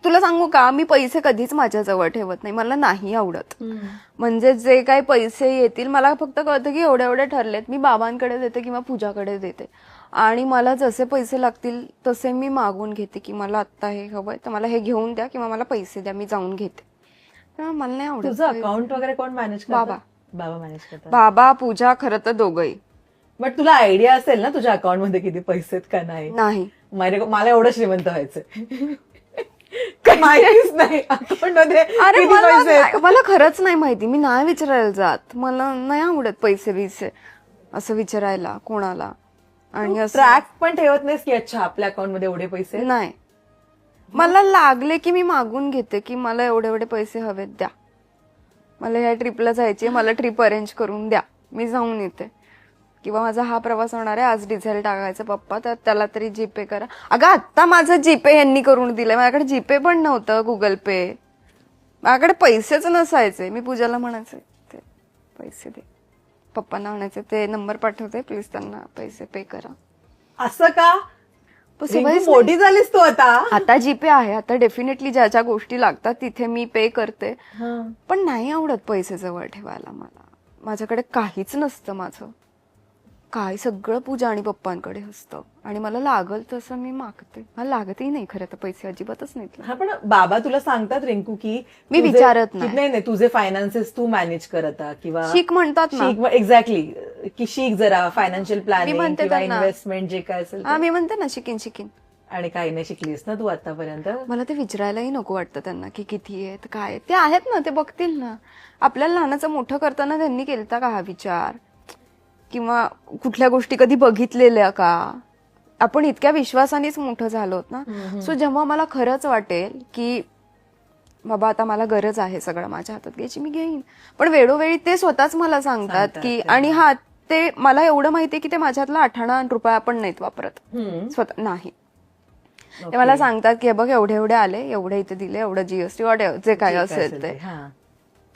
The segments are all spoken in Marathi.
तुला सांगू का, मी पैसे कधीच माझ्याजवळ ठेवत नाही, मला नाही आवडत. म्हणजे जे काही पैसे येतील मला फक्त कळतं की एवढे एवढे ठरलेत, मी बाबांकडे देते किंवा पूजाकडे देते. आणि मला जसे पैसे लागतील तसे मी मागून घेते की मला आत्ता हे हवंय तर मला हे घेऊन द्या किंवा मला पैसे द्या, मी जाऊन घेते. त्यामुळे मला नाही आवडत. तुझं अकाउंट वगैरे कोण मॅनेज करतं? बाबा. बाबा मॅनेज करतात. बाबा पूजा खरं तर दोघंही. बट तुला आयडिया असेल ना तुझ्या अकाउंट मध्ये किती पैसे आहेत का नाही? नाही. मला एवढं श्रीमंत व्हायचंय. माहितीच नाही अकाउंट मध्ये अरे किती पैसे आहेत. मला खरंच नाही माहिती, मी नाही विचारायला जात, मला नाही आवडत पैसे बिसे असं विचारायला कोणाला. आणि असं ट्रॅक पण ठेवत नाहीस की अच्छा आपल्या अकाउंट मध्ये एवढे पैसे आहेत? नाही, मला लागले की मी मागून घेते की मला एवढे एवढे पैसे हवेत, द्या. मला ह्या ट्रिपला जायची, मला ट्रिप अरेंज करून द्या, मी जाऊन येते. किंवा माझा हा प्रवास होणार आहे, आज डिझेल टाकायचं पप्पा, तर त्याला तरी जीपे करा. अगं आत्ता माझं जीपे यांनी करून दिलंय, माझ्याकडे जीपे पण नव्हतं, गुगल पे, माझ्याकडे पैसेच नसायचे. मी पूजाला म्हणायचे ते पैसे दे, पप्पांना म्हणायचे ते नंबर पाठवते प्लीज, त्यांना पैसे पे करा. असं का? सवयच मोठी झालीस तू आता. आता जीपे आहे, आता डेफिनेटली ज्या ज्या गोष्टी लागतात तिथे मी पे करते. पण नाही आवडत पैसे जवळ ठेवायला मला. माझ्याकडे काहीच नसतं माझं, काय सगळं पूजा आणि पप्पांकडे असतं. आणि मला लागल तसं मी मागते, मला लागतही नाही खरं तर पैसे, अजिबातच नाहीत. हा पण बाबा तुला सांगतात रिंकू की मी तुझे- विचारत नाही. नाही तुझे फायनान्सेस तू मॅनेज करत किंवा शिक म्हणतात ना. एक्झॅक्टली की शिक जरा फायनान्शियल प्लॅनिंग म्हणते किंवा त्यांना. इन्व्हेस्टमेंट जे काय असेल हा ते. मी म्हणते ना शिकीन. आणि काही नाही शिकलीस ना तू आतापर्यंत. मला ते विचारायलाही नको वाटतं त्यांना की किती आहेत काय आहेत. ते आहेत ना, ते बघतील ना. आपल्याला लहानाचं मोठं करताना त्यांनी केलता का हा विचार, किंवा कुठल्या गोष्टी कधी बघितलेल्या का? आपण इतक्या विश्वासानेच मोठं झालो ना. सो जेव्हा मला खरंच वाटेल की बाबा आता मला गरज आहे सगळं माझ्या हातात घ्यायची, मी घेईन. पण वेळोवेळी ते स्वतःच मला सांगतात की, आणि हा ते मला एवढं माहितीये की ते माझ्यातला 18 रुपया पण नाहीत वापरत स्वतः, नाही. ते मला सांगतात की बघ एवढे एवढे आले, एवढे इथे दिले, एवढं जीएसटी वॉटेवर जे काय असेल ते.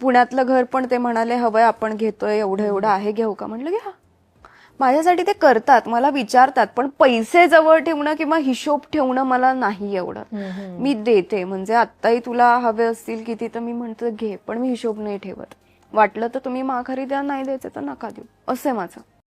पुण्यातलं घर पण ते म्हणाले हवंय आपण घेतोय, एवढं एवढं आहे, घेऊ का? म्हटलं घ्या. माझ्यासाठी ते करतात, मला विचारतात. पण पैसे जवळ ठेवणं किंवा हिशोब ठेवणं मला नाही एवढं. मी देते, म्हणजे आत्ताही तुला हवे असतील किती तर मी म्हणते घे, पण मी हिशोब नाही ठेवत. वाटलं तर तुम्ही माघारी द्या, नाही द्यायचं तर नका देऊ, असं माझं.